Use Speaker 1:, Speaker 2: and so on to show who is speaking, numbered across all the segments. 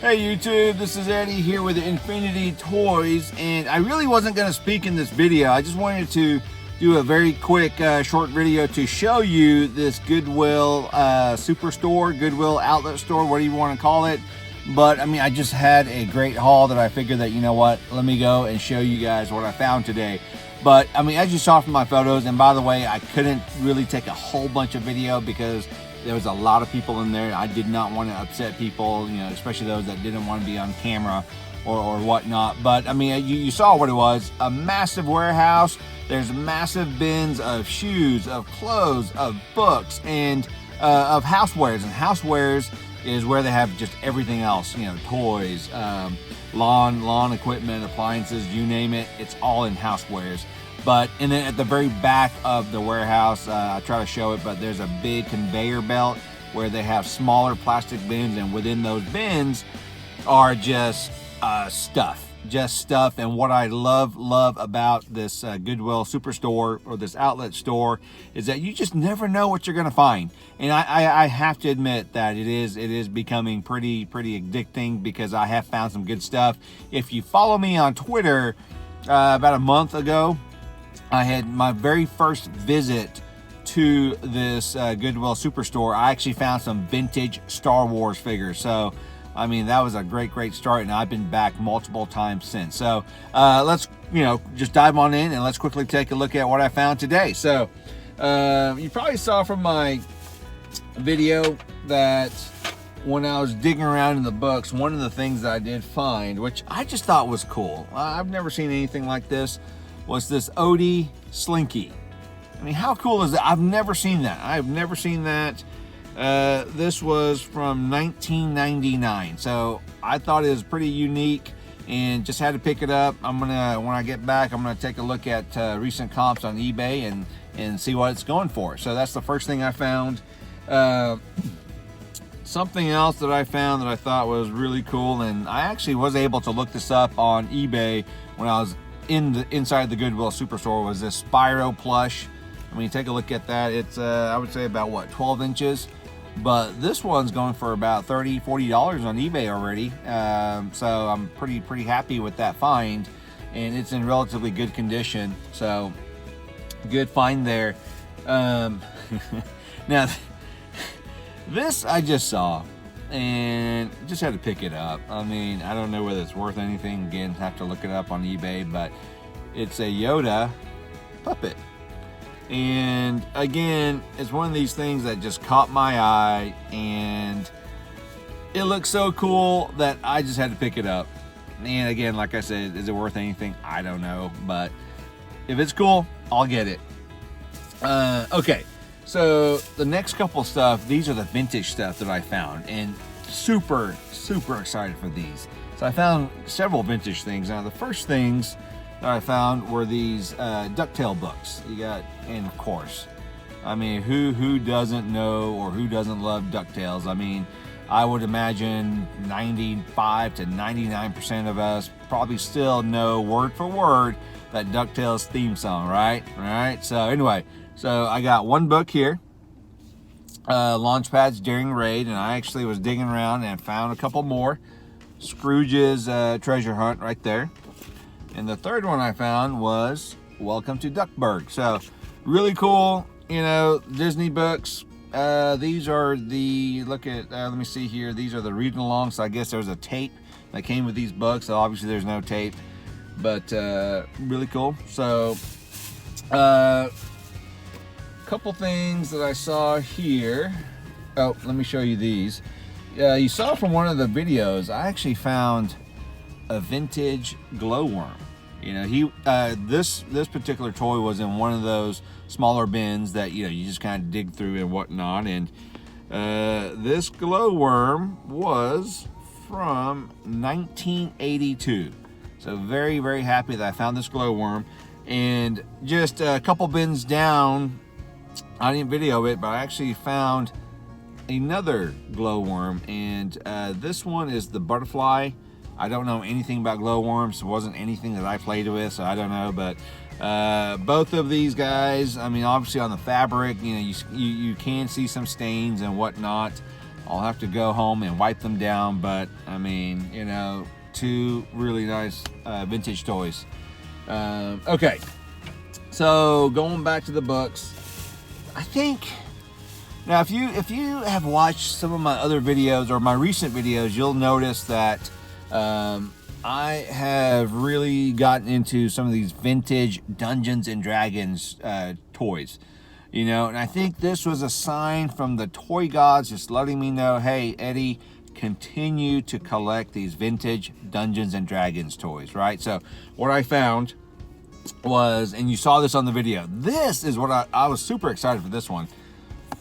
Speaker 1: Hey YouTube, this is Eddie here with Infinity Toys, and I really wasn't going to speak in this video. I just wanted to do a very quick short video to show you this Goodwill superstore, Goodwill Outlet store, whatever you want to call it. But I mean, I just had a great haul that I figured that, you know what, let me go and show you guys what I found today. But I mean, as you saw from my photos, and by the way, I couldn't really take a whole bunch of video because there was a lot of people in there. I did not want to upset people, you know, especially those that didn't want to be on camera or whatnot. But I mean, you saw what it was, a massive warehouse. There's massive bins of shoes, of clothes, of books, and of housewares. And housewares is where they have just everything else, you know, toys, lawn equipment, appliances, you name it, it's all in housewares. And then at the very back of the warehouse, I try to show it, but there's a big conveyor belt where they have smaller plastic bins, and within those bins are just stuff. And what I love about this Goodwill Superstore or this outlet store is that you just never know what you're gonna find. And I have to admit that it is becoming pretty addicting, because I have found some good stuff. If you follow me on Twitter, about a month ago, I had my very first visit to this Goodwill Superstore. I actually found some vintage Star Wars figures. So, I mean, that was a great start, and I've been back multiple times since. So, let's, you know, just dive on in and let's quickly take a look at what I found today. So, you probably saw from my video that when I was digging around in the books, one of the things that I did find, which I just thought was cool, I've never seen anything like this, was this Odie Slinky. I mean, how cool is that? I've never seen that. I've never seen that. This was from 1999, so I thought it was pretty unique and just had to pick it up. When I get back, I'm gonna take a look at recent comps on eBay and see what it's going for. So that's the first thing I found. Something else that I found that I thought was really cool, and I actually was able to look this up on eBay when I was inside the Goodwill Superstore, was this Spyro Plush. I mean, take a look at that. It's I would say about what, 12 inches, but this one's going for about $30–40 on eBay already. So I'm pretty happy with that find, and it's in relatively good condition, so good find there. Now this I just saw and just had to pick it up. I mean, I don't know whether it's worth anything. Again, have to look it up on eBay, but it's a Yoda Puppet. And again, it's one of these things that just caught my eye, and it looks so cool that I just had to pick it up. And again, like I said, is it worth anything? I don't know, but if it's cool, I'll get it. Okay. So the next couple stuff, these are the vintage stuff that I found, and super excited for these. So I found several vintage things. Now the first things that I found were these Ducktale books. You got, and of course, I mean, who doesn't know or who doesn't love DuckTales? I mean, I would imagine 95 to 99% of us probably still know word for word that DuckTales theme song, right? Right. So anyway. So I got one book here, Launchpad's Daring Raid, and I actually was digging around and found a couple more. Scrooge's Treasure Hunt right there. And the third one I found was Welcome to Duckburg. So really cool, you know, Disney books. These are the, look at, let me see here. These are the reading along. So I guess there's a tape that came with these books. So obviously there's no tape, but really cool. So, couple things that I saw here. Oh, let me show you these. You saw from one of the videos, I actually found a vintage Glowworm. You know, this particular toy was in one of those smaller bins that, you know, you just kind of dig through and whatnot. And this Glowworm was from 1982. So very happy that I found this Glowworm. And just a couple bins down, I didn't video it, but I actually found another Glowworm, and this one is the butterfly. I don't know anything about glowworms. It wasn't anything that I played with, so I don't know, but both of these guys, I mean, obviously on the fabric, you know, you can see some stains and whatnot I'll have to go home and wipe them down, but I mean, you know, two really nice vintage toys. Okay, so going back to the books, I think now if you have watched some of my other videos or my recent videos, you'll notice that I have really gotten into some of these vintage Dungeons and Dragons toys, you know, and I think this was a sign from the toy gods just letting me know, hey, Eddie, continue to collect these vintage Dungeons and Dragons toys, right? So what I found was, and you saw this on the video, this is what I was super excited for this one.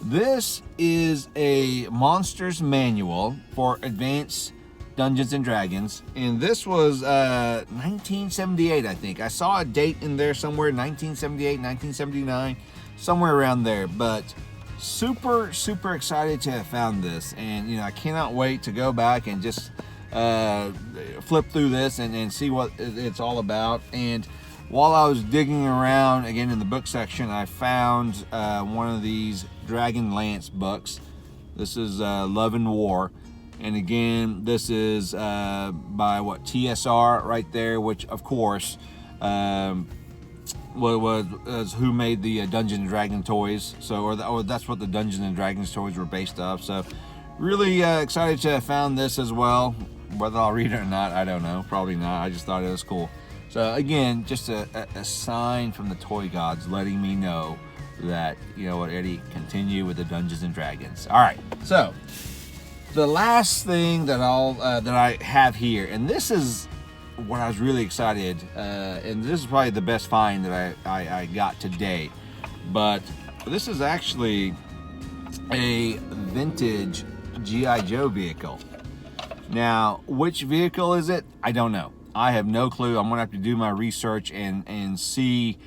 Speaker 1: This is a monsters manual for advanced Dungeons and Dragons, and this was 1978, I think. I saw a date in there somewhere, 1978, 1979, somewhere around there, but super excited to have found this. And you know, I cannot wait to go back and just flip through this and see what it's all about. And while I was digging around again in the book section, I found one of these Dragonlance books. This is Love and War, and again, this is by what, TSR right there, which of course was who made the Dungeons and Dragons toys. So, or that's what the Dungeons and Dragons toys were based off. So, really excited to have found this as well. Whether I'll read it or not, I don't know. Probably not. I just thought it was cool. So again, just a sign from the toy gods letting me know that, you know what, Eddie, continue with the Dungeons and Dragons. All right. So the last thing that I have here, and this is what I was really excited, and this is probably the best find that I got today, but this is actually a vintage G.I. Joe vehicle. Now, which vehicle is it? I don't know. I have no clue. I'm gonna have to do my research and see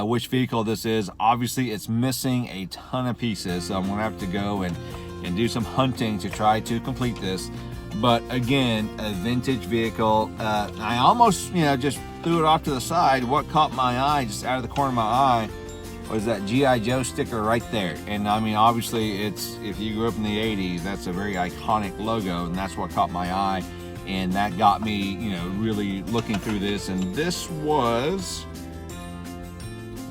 Speaker 1: which vehicle this is. Obviously, it's missing a ton of pieces, so I'm gonna have to go and do some hunting to try to complete this. But again, a vintage vehicle. I almost, you know, just threw it off to the side. What caught my eye, just out of the corner of my eye, was that G.I. Joe sticker right there. And I mean, obviously, it's, if you grew up in the 80s, that's a very iconic logo, and that's what caught my eye. And that got me, you know, really looking through this. And this was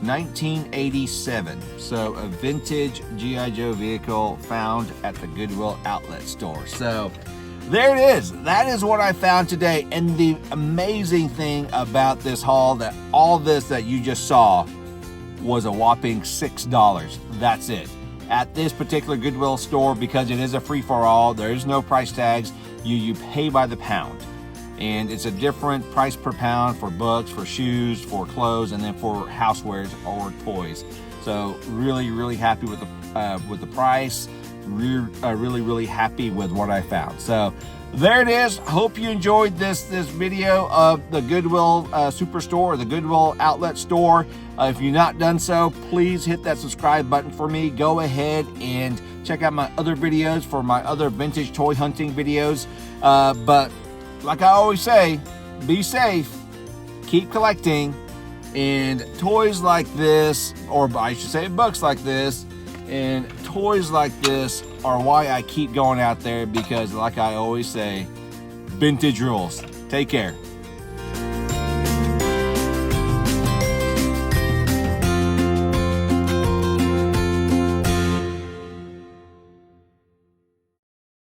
Speaker 1: 1987. So a vintage G.I. Joe vehicle found at the Goodwill Outlet store. So there it is. That is what I found today. And the amazing thing about this haul, that all this that you just saw was a whopping $6. That's it. At this particular Goodwill store, because it is a free-for-all, there is no price tags. You pay by the pound, and it's a different price per pound for books, for shoes, for clothes, and then for housewares or toys. So really happy with the price. Really happy with what I found. So there it is. Hope you enjoyed this video of the Goodwill Superstore, the Goodwill Outlet store. If you've not done so, please hit that subscribe button for me. Go ahead and check out my other videos for my other vintage toy hunting videos. But like I always say, be safe, keep collecting, and toys like this, or I should say books like this, and toys like this are why I keep going out there, because like I always say, vintage rules. Take care.